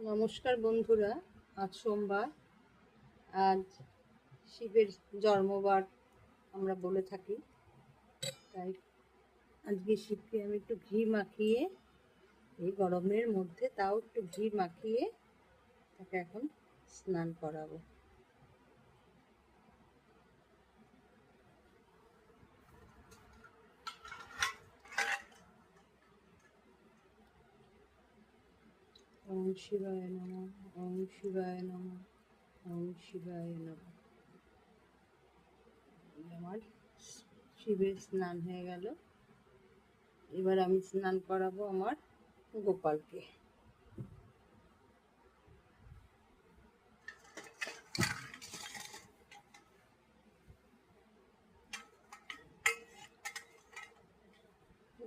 নমস্কার বন্ধুরা, আজ সোমবার। আজ শিবের জন্মবার আমরা বলে থাকি, তাই আজকে শিবকে আমি একটু ঘি মাখিয়ে, এই গরমের মধ্যে তাও একটু ঘি মাখিয়ে তাকে এখন স্নান করাবো। ওম শিবায় নমঃ, ওম শিবায় নমঃ, ওম শিবায় নমঃ। আমার শিবের স্নান হয়ে গেল। এবার আমি স্নান করাবো আমার গোপালকে।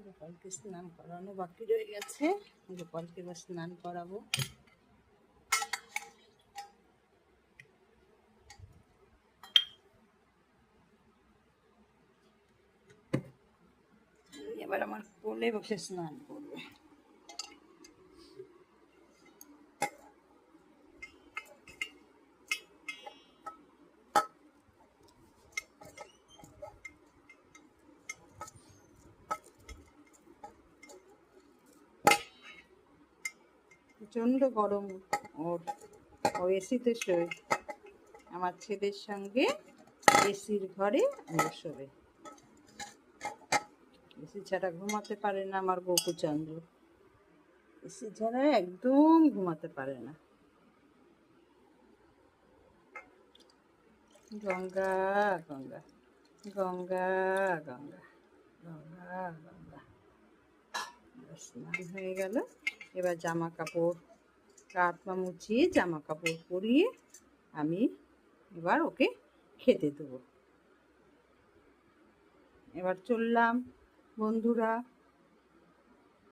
গোপালকে স্নান করানো বাকি রয়ে গেছে, গোপালকে এবার স্নান করাবো। এবার আমার কোলে বসে স্নান করবে। প্রচণ্ড গরম ওর, ও এসিতে শোয়। আমার ছেলের সঙ্গে এসির ঘরে আমরা শোবে। এসি ছাড়া ঘুমাতে পারে না আমার গোকুচন্দ্র, এসি ছাড়া একদম ঘুমাতে পারে না। গঙ্গা গঙ্গা গঙ্গা গঙ্গা গঙ্গা গঙ্গা। স্নান হয়ে গেল। এবার জামা কাপড় হাত পা মুছিয়ে জামা কাপড় পরিয়ে আমি এবার ওকে খেতে দেবো। এবার চললাম বন্ধুরা।